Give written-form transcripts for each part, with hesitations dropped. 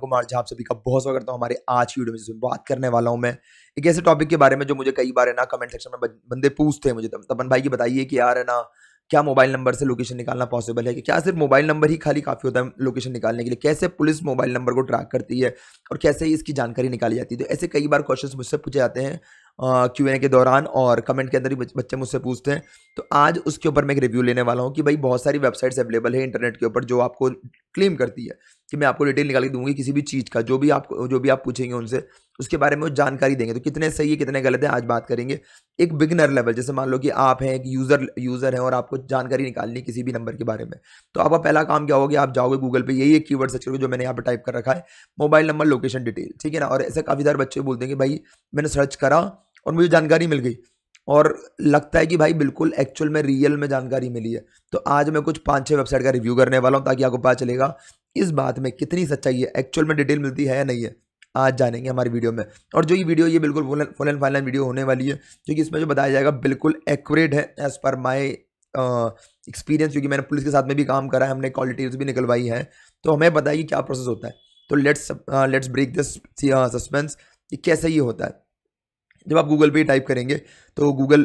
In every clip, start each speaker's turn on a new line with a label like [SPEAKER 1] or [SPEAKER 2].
[SPEAKER 1] कुमार झा, आप सभी का बहुत स्वागत करता हूँ हमारे आज की वीडियो में, जिसमें बात करने वाला हूँ मैं एक ऐसे टॉपिक के बारे में जो मुझे कई बार है ना कमेंट सेक्शन में बंदे पूछते हैं मुझे, तपन भाई की बताइए कि यार है ना क्या मोबाइल नंबर से लोकेशन निकालना पॉसिबल है, कि क्या सिर्फ मोबाइल नंबर ही खाली काफी होता है लोकेशन निकालने के लिए, कैसे पुलिस मोबाइल नंबर को ट्रैक करती है और कैसे इसकी जानकारी निकाली जाती है। तो ऐसे कई बार क्वेश्चंस मुझसे पूछे जाते हैं Q&A के दौरान, और कमेंट के अंदर ही बच्चे मुझसे पूछते हैं। तो आज उसके ऊपर मैं एक रिव्यू लेने वाला हूँ कि भाई बहुत सारी वेबसाइट्स अवेलेबल है इंटरनेट के ऊपर जो आपको क्लेम करती है कि मैं आपको डिटेल निकाल के दूंगी किसी भी चीज़ का, जो भी आप पूछेंगे उनसे उसके बारे में वो जानकारी देंगे। तो कितने सही है कितने गलत है आज बात करेंगे। एक बिगिनर लेवल, जैसे मान लो कि आप हैं एक यूजर है और आपको जानकारी निकालनी किसी भी नंबर के बारे में, तो आपका पहला काम क्या होगा, आप जाओगे गूगल पे, यही एक कीवर्ड सर्च करोगे जो मैंने यहाँ पे टाइप कर रखा है, मोबाइल नंबर लोकेशन डिटेल, ठीक है ना। और ऐसे काफ़ी सारे बच्चे बोलते हैं कि भाई मैंने सर्च करा और मुझे जानकारी मिल गई, और लगता है कि भाई बिल्कुल एक्चुअल में रियल में जानकारी मिली है। तो आज मैं कुछ 5-6 वेबसाइट का रिव्यू करने वाला हूँ ताकि आपको पता चलेगा इस बात में कितनी सच्चाई है, एक्चुअल में डिटेल मिलती है या नहीं है, आज जानेंगे हमारी वीडियो में। और जो ये वीडियो ये बिल्कुल फुल एंड फाइनल वीडियो होने वाली है, क्योंकि इसमें जो बताया जाएगा बिल्कुल एक्यूरेट है एज पर माई एक्सपीरियंस, क्योंकि मैंने पुलिस के साथ में भी काम करा है, हमने कॉल डिटेल्स भी निकलवाई है, तो हमें पता है कि क्या प्रोसेस होता है। तो लेट्स ब्रेक दिस सस्पेंस कि कैसे ये होता है। जब आप गूगल पे टाइप करेंगे तो गूगल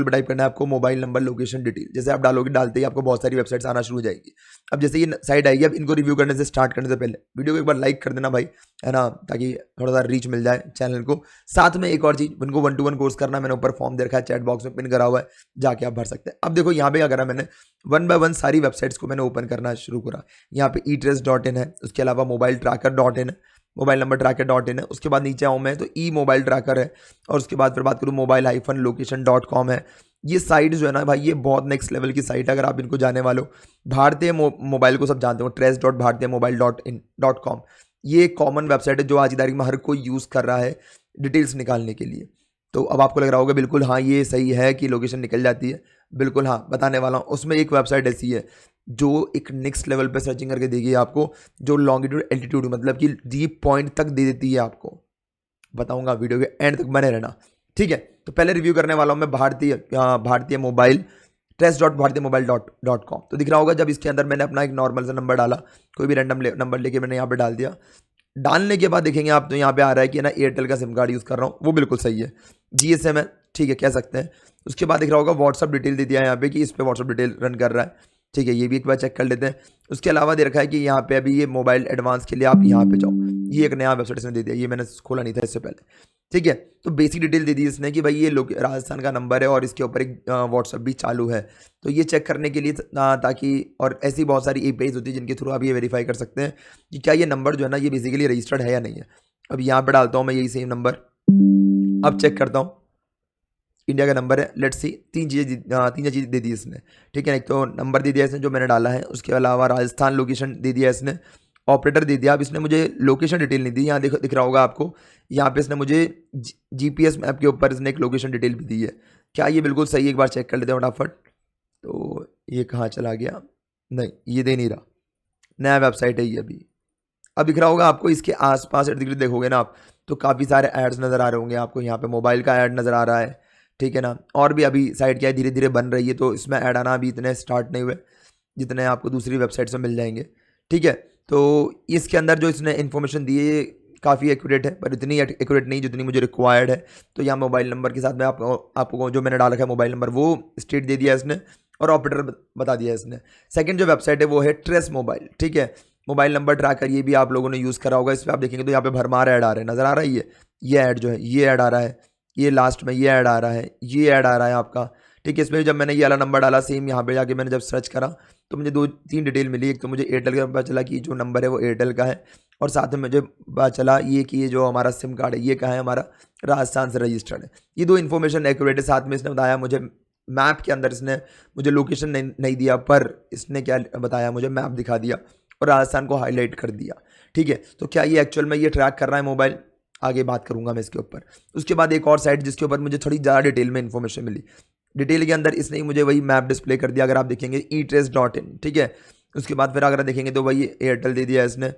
[SPEAKER 1] पे टाइप करना है आपको मोबाइल नंबर लोकेशन डिटेल, जैसे आप डालते ही आपको बहुत सारी वेबसाइट्स आना शुरू हो जाएगी। अब जैसे ये साइट आएगी, अब इनको रिव्यू करने से स्टार्ट करने से पहले वीडियो को एक बार लाइक कर देना भाई, है ना, ताकि थोड़ा सा रीच मिल जाए चैनल को। साथ में एक और चीज़, उनको 1-to-1 कोर्स करना, मैंने ऊपर फॉर्म दे रखा है, चैट बॉक्स में पिन करा हुआ है, जाके आप भर सकते हैं। अब देखो यहाँ पे क्या करा मैंने, 1 by 1 सारी वेबसाइट्स को मैंने ओपन करना शुरू करा। यहाँ पे eTrace.in है, उसके अलावा मोबाइल ट्रैकर.in है, मोबाइल नंबर ट्रैकर.in है, उसके बाद नीचे आऊँ मैं तो ई मोबाइल ट्रैकर है, और उसके बाद फिर बात करूँ mobile-location.com है। ये साइट जो है ना भाई, ये बहुत नेक्स्ट लेवल की साइट है, अगर आप इनको जाने वाले हो। भारतीय मोबाइल को सब जानते हो, trace.bhartiyamobile.in.com, ये कॉमन वेबसाइट है जो आज की तारीख में हर कोई यूज़ कर रहा है डिटेल्स निकालने के लिए। तो अब आपको लग रहा होगा बिल्कुल हाँ ये सही है कि लोकेशन निकल जाती है, बिल्कुल हाँ बताने वाला हूँ। उसमें एक वेबसाइट ऐसी है जो एक नेक्स्ट लेवल पे सर्चिंग करके देगी आपको, जो लॉन्गिट्यूड एल्टीट्यूड मतलब कि डीप पॉइंट तक दे देती है आपको। बताऊंगा, वीडियो के एंड तक बने रहना, ठीक है। तो पहले रिव्यू करने वाला हूँ मैं भारतीय मोबाइल trace.bhartiyamobile.com। तो दिख रहा होगा जब इसके अंदर मैंने अपना एक नॉर्मल सा नंबर डाला, कोई भी रैंडम नंबर लेके मैंने यहाँ पे डाल दिया। डालने के बाद देखेंगे आप तो यहाँ पे आ रहा है कि ना एयरटेल का सिम कार्ड यूज़ कर रहा हूँ, वो बिल्कुल सही है, GSM है, ठीक है, कह सकते हैं। उसके बाद दिख रहा होगा व्हाट्सअप डिटेल दे दिया है यहाँ पे कि इस पे व्हाट्सअप डिटेल रन कर रहा है, ठीक है, ये भी एक बार चेक कर लेते हैं। उसके अलावा दे रखा है कि यहाँ पे अभी ये मोबाइल एडवांस के लिए आप यहाँ पे जाओ, ये एक नया वेबसाइट इसने दे दिया, ये मैंने खोला नहीं था इससे पहले, ठीक है। तो बेसिक डिटेल दे दी इसने कि भाई ये राजस्थान का नंबर है और इसके ऊपर एक व्हाट्सअप भी चालू है। तो ये चेक करने के लिए ताकि, और ऐसी बहुत सारी APIs होती है जिनके थ्रू आप ये वेरीफाई कर सकते हैं कि क्या ये नंबर जो है ना ये बेसिकली रजिस्टर्ड है या नहीं है। अब यहाँ पे डालता हूँ मैं यही सेम नंबर, अब चेक करता हूँ, इंडिया का नंबर है। लेट्स सी, तीन चीज़ें दे दी इसने, ठीक है। एक तो नंबर दे दिया इसने जो मैंने डाला है, उसके अलावा राजस्थान लोकेशन दे दिया इसने, ऑपरेटर दे दिया। अब इसने मुझे लोकेशन डिटेल नहीं दी, यहाँ देखो दिख रहा होगा आपको, यहाँ पे इसने मुझे GPS मैप के ऊपर इसने एक लोकेशन डिटेल भी दी है। क्या ये बिल्कुल सही है, एक बार चेक कर लेते हैं फटाफट। तो ये कहाँ चला गया, नहीं ये दे नहीं रहा, नया वेबसाइट है ये अभी। अब दिख रहा होगा आपको, इसके आसपास इर्द गिर्द देखोगे ना आप तो काफ़ी सारे एड्स नज़र आ रहे होंगे आपको। यहाँ पे मोबाइल का ऐड नज़र आ रहा है, ठीक है ना। और भी अभी साइट क्या है धीरे धीरे बन रही है, तो इसमें ऐड आना अभी इतने स्टार्ट नहीं हुए जितने आपको दूसरी वेबसाइट से मिल जाएंगे, ठीक है। तो इसके अंदर जो इसने इन्फॉर्मेशन दी है काफ़ी एक्यूरेट है, पर इतनी एक्यूरेट नहीं जितनी मुझे रिक्वायर्ड है। तो यहाँ मोबाइल नंबर के साथ में आपको जो मैंने डाल रखा है मोबाइल नंबर, वो स्टेट दे दिया इसने और ऑपरेटर बता दिया इसने। सेकंड जो वेबसाइट है वो है ट्रेस मोबाइल, ठीक है, मोबाइल नंबर ट्रैकर, ये भी आप लोगों ने यूज़ करा होगा। इस पर आप देखेंगे तो यहाँ पे भरमार ऐड आ रहे हैं, नज़र आ रहा है ये ऐड जो है, ये ऐड आ रहा है, ये लास्ट में ये ऐड आ रहा है, ये ऐड आ रहा है आपका, ठीक है। इसमें जब मैंने ये वाला नंबर डाला सेम, यहाँ पे जाके मैंने जब सर्च करा तो मुझे 2-3 डिटेल मिली। एक तो मुझे एयरटेल का पता चला कि जो नंबर है वो एयरटेल का है, और साथ में मुझे पता चला ये कि ये जो हमारा सिम कार्ड है ये कहाँ है, हमारा राजस्थान से रजिस्टर्ड है। ये 2 इन्फॉर्मेशन एक्यूरेट है। साथ में इसने बताया मुझे मैप के अंदर, इसने मुझे लोकेशन नहीं दिया, पर इसने क्या बताया, मुझे मैप दिखा दिया और राजस्थान को हाईलाइट कर दिया, ठीक है। तो क्या ये एक्चुअल में ये ट्रैक कर रहा है मोबाइल, आगे बात करूंगा मैं इसके ऊपर। उसके बाद एक और साइट जिसके ऊपर मुझे थोड़ी ज़्यादा डिटेल में इन्फॉर्मेशन मिली, डिटेल के अंदर इसने मुझे वही मैप डिस्प्ले कर दिया, अगर आप देखेंगे eTrace.in, ठीक है। उसके बाद फिर अगर देखेंगे तो वही एयरटेल दे दिया इसने,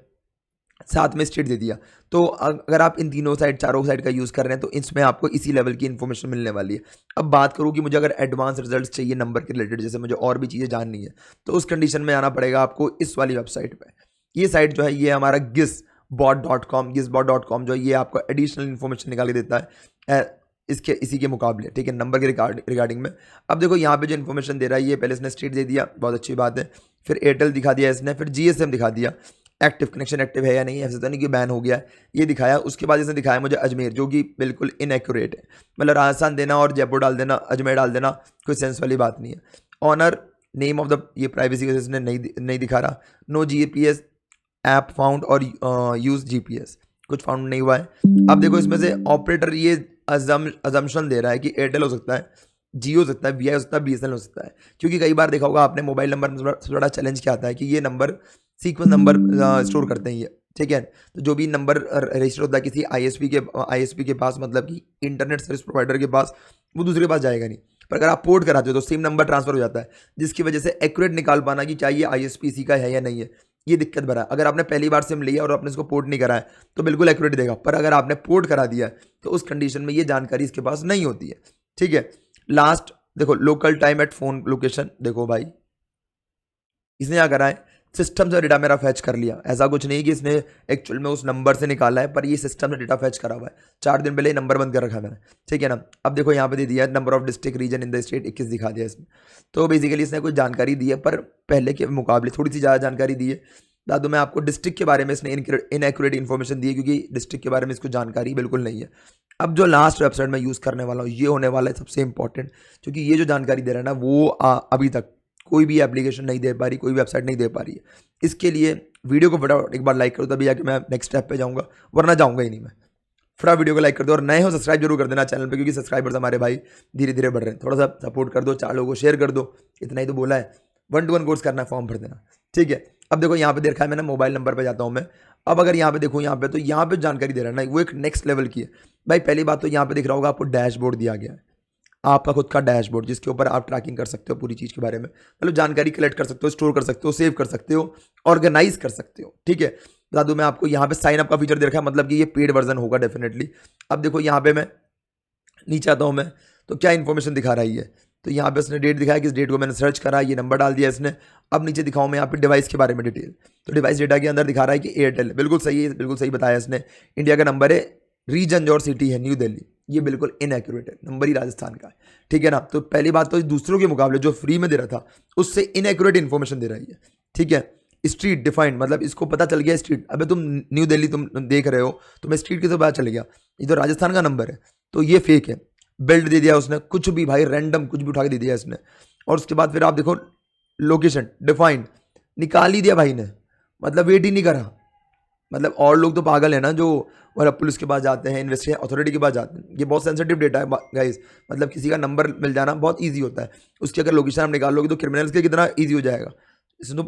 [SPEAKER 1] साथ में स्टेट दे दिया। तो अगर आप इन तीनों साइड चारों साइड का यूज़ कर रहे हैं तो इसमें आपको इसी लेवल की इन्फॉर्मेशन मिलने वाली है। अब बात करूँ कि मुझे अगर एडवांस रिजल्ट्स चाहिए नंबर के रिलेटेड, जैसे मुझे और भी चीज़ें जाननी है, तो उस कंडीशन में आना पड़ेगा आपको इस वाली वेबसाइट पर। ये साइट जो है ये हमारा गिस bot.com, ये bot.com जो है ये आपको एडिशनल इन्फॉर्मेशन निकाल के देता है इसके इसी के मुकाबले, ठीक है, नंबर के रिगार्डिंग में। अब देखो यहाँ पे जो इन्फॉर्मेशन दे रहा है, ये पहले इसने स्टेट दे दिया, बहुत अच्छी बात है, फिर एयरटेल दिखा दिया इसने, फिर GSM दिखा दिया, एक्टिव कनेक्शन एक्टिव है या नहीं, ऐसा तो नहीं कि बैन हो गया है, ये दिखाया। उसके बाद इसने दिखाया मुझे अजमेर, जो कि बिल्कुल इनएक्यूरेट है, मतलब राजस्थान देना और जयपुर डाल देना, अजमेर डाल देना, कोई सेंस वाली बात नहीं है। ऑनर नेम ऑफ द, ये प्राइवेसी के इसने नहीं दिखा रहा। नो GPS ऐप फाउंड और यूज GPS, कुछ फाउंड नहीं हुआ है। अब देखो इसमें से ऑपरेटर ये अजम्पशन दे रहा है कि एयरटेल हो सकता है, जियो हो सकता है, VI हो सकता है, BSNL हो सकता है, क्योंकि कई बार देखा होगा आपने मोबाइल नंबर में सबसे बड़ा चैलेंज क्या आता है कि ये नंबर सीक्वेंस नंबर स्टोर करते हैं ये, ठीक है। तो जो भी नंबर रजिस्टर होता है किसी ISP के पास, मतलब कि इंटरनेट सर्विस प्रोवाइडर के पास, वो दूसरे के पास जाएगा नहीं। पर अगर आप पोर्ट कराते हो तो सेम नंबर ट्रांसफर हो जाता है, जिसकी वजह से एक्यूरेट निकाल पाना कि क्या ये ISP इसी का है या नहीं है, ये दिक्कत भरा है। अगर आपने पहली बार सिम लिया और आपने इसको पोर्ट नहीं कराया तो बिल्कुल एक्यूरेट देगा, पर अगर आपने पोर्ट करा दिया तो उस कंडीशन में ये जानकारी इसके पास नहीं होती है, ठीक है। लास्ट देखो, local time at phone location, देखो भाई इसने क्या करा है, सिस्टम से डेटा मेरा फैच कर लिया। ऐसा कुछ नहीं कि इसने एक्चुअल में उस नंबर से निकाला है, पर ये सिस्टम से डेटा फैच करा हुआ है। 4 दिन पहले नंबर बंद कर रखा है मैंने, ठीक है ना। अब देखो यहाँ पे दे दिया है number of district region in the state, 21 दिखा दिया इसमें। तो बेसिकली इसने कुछ जानकारी दी है, पर पहले के मुकाबले थोड़ी सी ज़्यादा जानकारी दी है। दादू मैं आपको डिस्ट्रिक्ट के बारे में इसने इनएक्यूरेट इन्फॉर्मेशन दी है, क्योंकि डिस्ट्रिक्ट के बारे में इसको जानकारी बिल्कुल नहीं है। अब जो लास्ट वेबसाइट मैं यूज़ करने वाला हूँ ये होने वाला है सबसे इंपॉर्टेंट, क्योंकि ये जो जानकारी दे रहा है ना वो अभी तक कोई भी एप्लीकेशन नहीं दे पा रही, कोई वेबसाइट नहीं दे पा रही है। इसके लिए वीडियो को फटाफट एक बार लाइक करो, तभी जाके मैं नेक्स्ट स्टेप पे जाऊँगा, वरना जाऊँगा ही नहीं मैं। फटाफट वीडियो को लाइक कर दो और नए हो सब्सक्राइब जरूर कर देना चैनल पे, क्योंकि सब्सक्राइबर्स हमारे भाई धीरे धीरे बढ़ रहे हैं। थोड़ा सा सपोर्ट कर दो, 4 लोगों को शेयर कर दो, इतना ही तो बोला है। 1-to-1 कोर्स करना है, फॉर्म भर देना, ठीक है। अब देखो यहाँ पे देखा है मैंने, मोबाइल नंबर पे जाता हूँ मैं। अब अगर यहाँ पे देखूँ यहाँ पे, तो यहाँ पे जानकारी दे रहा है ना वो एक नेक्स्ट लेवल की है भाई। पहली बात तो यहाँ पे दिख रहा होगा आपको डैशबोर्ड दिया गया है, आपका खुद का डैशबोर्ड, जिसके ऊपर आप ट्रैकिंग कर सकते हो पूरी चीज़ के बारे में, मतलब जानकारी कलेक्ट कर सकते हो, स्टोर कर सकते हो, सेव कर सकते हो, ऑर्गेनाइज कर सकते हो, ठीक है। बता दूं मैं आपको, यहाँ पे साइन अप का फीचर दे रखा है, मतलब कि ये पेड वर्जन होगा डेफिनेटली। अब देखो यहाँ पे मैं नीचे आता हूँ मैं, तो क्या इन्फॉर्मेशन दिखा रही है, तो यहाँ पे इसने डेट दिखाया, किस डेट को मैंने सर्च करा, ये नंबर डाल दिया इसने। अब नीचे दिखाऊँ मैं यहाँ पे डिवाइस के बारे में डिटेल, तो डिवाइस डेटा के अंदर दिखा रहा है कि एयरटेल, बिल्कुल सही है, बिल्कुल सही बताया इसने। इंडिया का नंबर है, रीजन और सिटी है न्यू दिल्ली, ये बिल्कुल इनएक्यूरेट है, नंबर ही राजस्थान का है, ठीक है ना। तो पहली बात तो दूसरों के मुकाबले जो फ्री में दे रहा था उससे इनएक्यूरेट इन्फॉर्मेशन दे रही है, ठीक है। स्ट्रीट डिफाइंड, मतलब इसको पता चल गया स्ट्रीट, अबे तुम न्यू दिल्ली तुम देख रहे हो, तुम्हें स्ट्रीट के तो पता चल गया, ये तो राजस्थान का नंबर है, तो ये फेक है। बिल्ड दे दिया उसने, कुछ भी भाई रैंडम कुछ भी उठा के दे दिया इसने। और उसके बाद फिर आप देखो लोकेशन डिफाइंड, निकाल ही दिया भाई ने, मतलब वेट ही नहीं करा। मतलब और लोग तो पागल है ना, जो मतलब पुलिस के पास जाते हैं, इन्वेस्टिगेशन अथॉरिटी के पास जाते हैं। ये बहुत सेंसिटिव डेटा है गाइस, मतलब किसी का नंबर मिल जाना बहुत इजी होता है, उसकी अगर लोकेशन आप निकाल लोगे तो क्रिमिनल्स के कितना ईजी हो जाएगा। इसने तो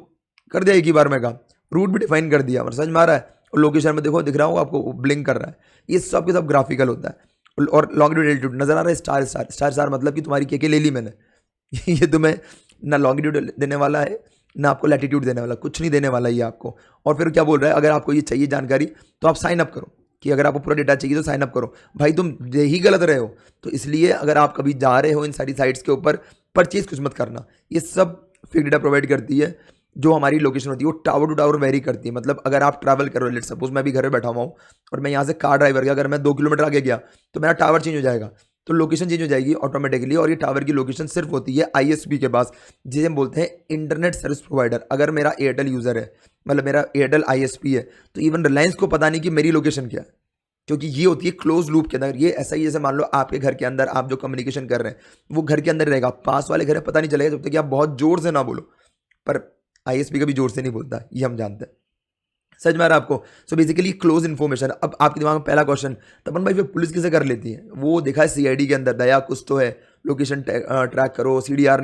[SPEAKER 1] कर दिया एक ही बार में काम, रूट भी डिफाइन कर दिया, और समझ में आ रहा है। और लोकेशन में देखो दिख रहा होगा आपको, ब्लिंक कर रहा है, ये सब के सब ग्राफिकल होता है। और लॉन्गिट्यूड एल्टीट्यूड नजर आ रहा है, स्टार स्टार स्टार स्टार, मतलब कि तुम्हारी के ले ली मैंने ये तुम्हें ना लॉन्गिट्यूड देने वाला है ना आपको लैटिट्यूड देने वाला, कुछ नहीं देने वाला ये आपको। और फिर क्या बोल रहा है, अगर आपको ये चाहिए जानकारी तो आप साइन अप करो, कि अगर आपको पूरा डेटा चाहिए तो साइन अप करो। भाई तुम दे ही गलत रहे हो, तो इसलिए अगर आप कभी जा रहे हो इन सारी साइट्स के ऊपर, परचेज कुछ मत करना। ये सब फेक डेटा प्रोवाइड करती है। जो हमारी लोकेशन होती है वो टावर टू टावर वेरी करती है, मतलब अगर आप ट्रैवल करो, लेट सपोज मैं भी घर में बैठा हुआ हूँ और मैं यहाँ से कार ड्राइवर गया, अगर मैं 2 किलोमीटर आगे गया तो मेरा टावर चेंज हो जाएगा, तो लोकेशन चेंज हो जाएगी ऑटोमेटिकली। और ये टावर की लोकेशन सिर्फ होती है ISP के पास, जिसे हम बोलते हैं इंटरनेट सर्विस प्रोवाइडर। अगर मेरा एयरटेल यूज़र है, मतलब मेरा एयरटेल ISP है, तो इवन रिलायंस को पता नहीं कि मेरी लोकेशन क्या है, क्योंकि ये होती है क्लोज लूप के अंदर। ये ऐसा ही जैसे मान लो आपके घर के अंदर आप जो कम्युनिकेशन कर रहे हैं वो घर के अंदर रहेगा, पास वाले घर में पता नहीं चलेगा जब तक कि आप बहुत जोर से ना बोलो। पर ISP कभी जोर से नहीं बोलता, ये हम जानते हैं। सच में आ रहा है आपको। So basically close information. अब आपके दिमाग में पहला क्वेश्चन, तपन भाई फिर पुलिस किसे कर लेती है? वो देखा है CID के अंदर, दया कुछ तो है, लोकेशन ट्रैक करो, CDR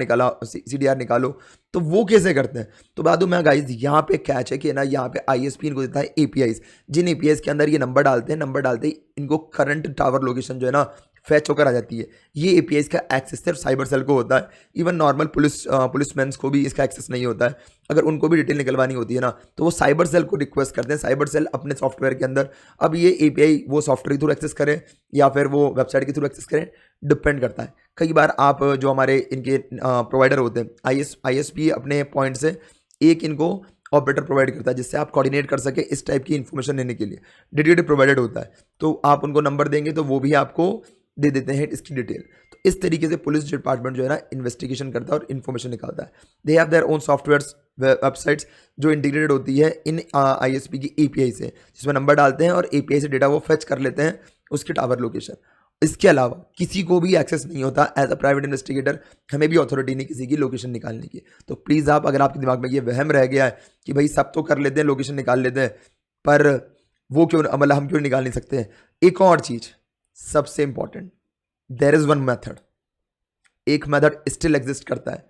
[SPEAKER 1] निकालो, तो वो कैसे करते हैं? तो बता दूं मैं गाइस, यहाँ पे कैच है कि ना, यहाँ पे ISP इनको देता है APIs, जिन APIs के अंदर ये नंबर डालते हैं, नंबर डालते ही इनको करंट टावर लोकेशन जो है ना फैच होकर आ जाती है। ये APIs का एक्सेस सिर्फ साइबर सेल को होता है, इवन नॉर्मल पुलिसमैन को भी इसका एक्सेस नहीं होता है। अगर उनको भी डिटेल निकलवानी होती है ना, तो वो साइबर सेल को रिक्वेस्ट करते हैं, साइबर सेल अपने सॉफ्टवेयर के अंदर। अब ये API वो सॉफ्टवेयर के थ्रू एक्सेस करें या फिर वो वेबसाइट के थ्रू एक्सेस करें, डिपेंड करता है। कई बार आप जो हमारे इनके प्रोवाइडर होते हैं ISP अपने पॉइंट से एक इनको ऑपरेटर प्रोवाइड करता है, जिससे आप कोऑर्डिनेट कर सके इस टाइप की इन्फॉर्मेशन लेने के लिए। डेडिकेटेड प्रोवाइडेड होता है, तो आप उनको नंबर देंगे तो वो भी आपको दे देते हैं इसकी डिटेल। तो इस तरीके से पुलिस डिपार्टमेंट जो है ना इन्वेस्टिगेशन करता है और इन्फॉर्मेशन निकालता है। They have their own softwares websites जो इंटीग्रेटेड होती है इन ISP की API से, जिसमें नंबर डालते हैं और API से डेटा वो फेच कर लेते हैं उसके टावर लोकेशन। इसके अलावा किसी को भी एक्सेस नहीं होता एज अ प्राइवेट इन्वेस्टिगेटर, हमें भी अथॉरिटी नहीं किसी की लोकेशन निकालने की। तो प्लीज़ आप, अगर आपके दिमाग में ये वहम रह गया है कि भाई सब तो कर लेते हैं, लोकेशन निकाल लेते हैं, पर वो क्यों, मतलब हम क्यों निकाल नहीं सकते हैं। एक और चीज़ सबसे important, there is one method, एक मेथड स्टिल एग्जिस्ट करता है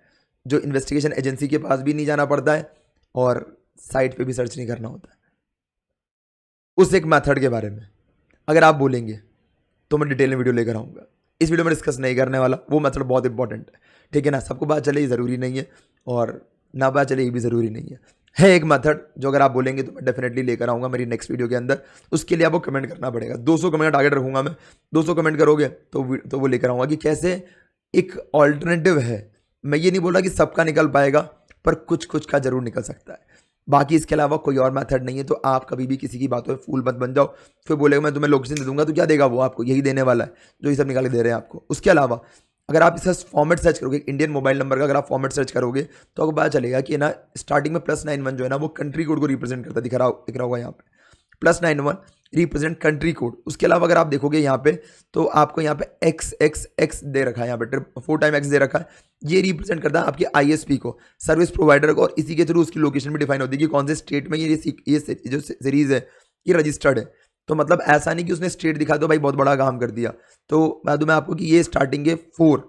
[SPEAKER 1] जो इन्वेस्टिगेशन एजेंसी के पास भी नहीं जाना पड़ता है और साइट पे भी सर्च नहीं करना होता है। उस एक मेथड के बारे में अगर आप बोलेंगे तो मैं डिटेल में वीडियो लेकर आऊँगा। इस वीडियो में डिस्कस नहीं करने वाला, वो मेथड बहुत इंपॉर्टेंट है, ठीक है ना। सबको बात चले ये ज़रूरी नहीं है और ना बात चले ये भी ज़रूरी नहीं है एक मेथड जो अगर आप बोलेंगे तो मैं डेफिनेटली लेकर आऊँगा मेरी नेक्स्ट वीडियो के अंदर। उसके लिए आपको कमेंट करना पड़ेगा, 200 कमेंट टारगेट रखूँगा मैं। 200 कमेंट करोगे तो वो लेकर आऊँगा कि कैसे एक ऑल्टरनेटिव है। मैं ये नहीं बोल रहा कि सबका निकल पाएगा, पर कुछ कुछ का जरूर निकल सकता है। बाकी इसके अलावा कोई और मेथड नहीं है। तो आप कभी भी किसी की बातों में फूल मत बन जाओ। फिर बोलेगा मैं तुम्हें लोकेशन दे दूंगा, तो क्या देगा वो आपको, यही देने वाला है जो ये सब निकाल के दे रहे हैं आपको। उसके अलावा अगर आप इसका फॉर्मेट सर्च करोगे, इंडियन मोबाइल नंबर का अगर आप फॉर्मेट सर्च करोगे तो आपको पता चलेगा कि ना स्टार्टिंग में +91 जो है ना वो कंट्री कोड को रिप्रेजेंट करता दिख रहा होगा यहाँ पे, +91 रिप्रेजेंट कंट्री कोड। उसके अलावा अगर आप देखोगे यहाँ पे तो आपको यहाँ पे XXX दे रखा है, यहाँ पे 4 टाइम X दे रखा है। ये रिप्रेजेंट करता है आपके ISP को, सर्विस प्रोवाइडर को, और इसी के थ्रू उसकी लोकेशन भी डिफाइन होती है कि कौन से स्टेट में ये जो सीरीज है ये रजिस्टर्ड है। तो मतलब ऐसा नहीं कि उसने स्टेट दिखा दो भाई बहुत बड़ा काम कर दिया। तो मैं दूँ मैं आपको कि ये स्टार्टिंग के 4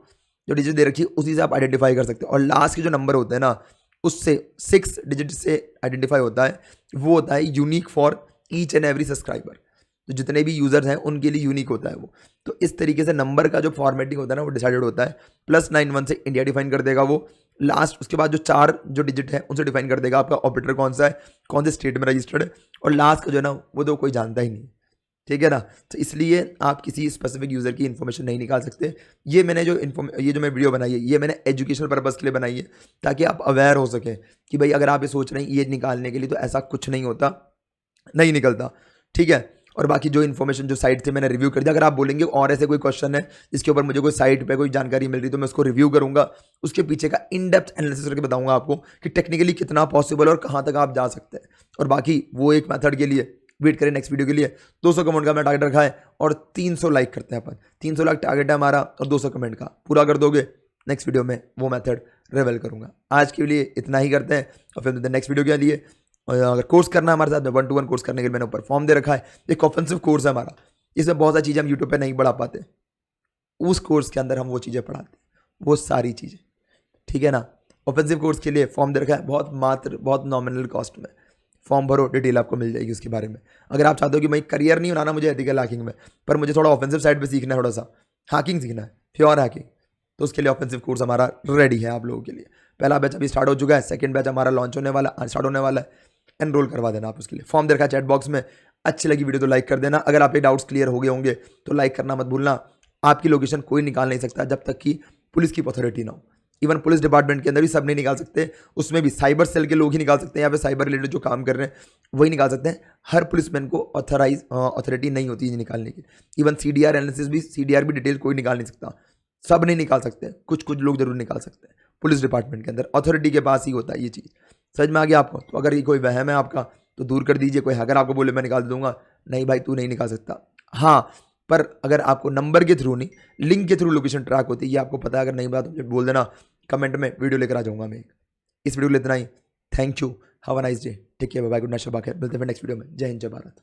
[SPEAKER 1] जो डिजिट दे रखी है उसी से आप आइडेंटिफाई कर सकते हो, और लास्ट के जो नंबर होते हैं ना उससे 6 डिजिट से आइडेंटिफाई होता है। वो होता है unique for each and every subscriber, तो जितने भी यूजर्स हैं उनके लिए यूनिक होता है वो। तो इस तरीके से नंबर का जो फॉर्मेटिंग होता है ना वो डिसाइडेड होता है। +91 से इंडिया डिफाइन कर देगा वो, लास्ट उसके बाद जो 4 जो डिजिट है उनसे डिफाइन कर देगा आपका ऑपरेटर कौन सा है, कौन से स्टेट में रजिस्टर्ड है, और लास्ट का जो है ना वो तो कोई जानता ही नहीं, ठीक है ना। तो इसलिए आप किसी स्पेसिफिक यूज़र की इन्फॉर्मेशन नहीं निकाल सकते। ये मैंने जो मैं वीडियो बनाई है ये मैंने एजुकेशनल पर्पज़ के लिए बनाई है, ताकि आप अवेयर हो सकें कि भाई अगर आप ये सोच रहे हैं ये निकालने के लिए, तो ऐसा कुछ नहीं होता, नहीं निकलता, ठीक है। और बाकी जो इन्फॉर्मेशन जो साइट थे मैंने रिव्यू कर दिया। अगर आप बोलेंगे और ऐसे कोई क्वेश्चन है जिसके ऊपर मुझे कोई साइट पे कोई जानकारी मिल रही तो मैं उसको रिव्यू करूंगा, उसके पीछे का इन डेप्थ एनालिसिस करके बताऊंगा आपको कि टेक्निकली कितना पॉसिबल और कहाँ तक आप जा सकते हैं। और बाकी वो एक मेथड के लिए वेट करें नेक्स्ट वीडियो के लिए। 200 कमेंट का मैं टारगेट रखा है और 300 लाइक करते हैं अपन, 300 लाइक टारगेट है हमारा, और 200 कमेंट का पूरा कर दोगे नेक्स्ट वीडियो में वो मेथड रिवील करूंगा। आज के लिए इतना ही करते हैं और फिर नेक्स्ट वीडियो के लिए। और अगर कोर्स करना है हमारे साथ में 1-to-1 कोर्स करने के लिए मैंने ऊपर फॉर्म दे रखा है। एक ऑफेंसिव कोर्स है हमारा, इसमें बहुत सारी चीज़ें हम यूट्यूब पे नहीं पढ़ा पाते, उस कोर्स के अंदर हम वो चीज़ें पढ़ाते हैं, वो सारी चीज़ें, ठीक है ना। ऑफेंसिव कोर्स के लिए फॉर्म दे रखा है, बहुत नॉमिनल कॉस्ट में। फॉर्म भरो, डिटेल आपको मिल जाएगी उसके बारे में। अगर आप चाहते हो कि भाई करियर नहीं बनाना मुझे एथिकल हैकिंग में, पर मुझे थोड़ा ऑफेंसिव साइड पे सीखना है, थोड़ा सा हैकिंग सीखना है, प्योर हैकिंग, तो उसके लिए ऑफेंसिव कोर्स हमारा रेडी है आप लोगों के लिए। पहला बैच अभी स्टार्ट हो चुका है, सेकंड बैच हमारा लॉन्च होने वाला, स्टार्ट होने वाला है। एनरोल करवा देना आप उसके लिए। फॉर्म दे रखा है चैट बॉक्स में। अच्छी लगी वीडियो तो लाइक कर देना। अगर आपके डाउट्स क्लियर हो गए होंगे तो लाइक करना मत भूलना। आपकी लोकेशन कोई निकाल नहीं सकता जब तक कि पुलिस की अथॉरिटी ना हो। इवन पुलिस डिपार्टमेंट के अंदर भी सब नहीं निकाल सकते, उसमें भी साइबर सेल के लोग ही निकाल सकते हैं, या फिर साइबर रिलेटेड जो काम कर रहे हैं वही निकाल सकते हैं। हर पुलिसमैन को अथॉरिटी नहीं होती है निकालने की। इवन CDR एनालिसिस भी, CDR भी डिटेल कोई निकाल नहीं सकता, सब नहीं निकाल सकते, कुछ कुछ लोग जरूर निकाल सकते हैं। पुलिस डिपार्टमेंट के अंदर अथॉरिटी के पास ही होता है ये चीज़। समझ में आ गया आपको? तो अगर ये कोई वहम है आपका तो दूर कर दीजिए। कोई अगर आपको बोले मैं निकाल दूंगा, नहीं भाई तू नहीं निकाल सकता। हाँ, पर अगर आपको नंबर के थ्रू नहीं, लिंक के थ्रू लोकेशन ट्रैक होती है, ये आपको पता है। अगर नहीं बात मुझे बोल देना कमेंट में, वीडियो लेकर आ जाऊंगा मैं। इस वीडियो के लिए इतना ही। Thank you, have a nice day, take care, bye bye, good night, शब बखैर। मिलते हैं नेक्स्ट वीडियो में। जय हिंद, जय भारत।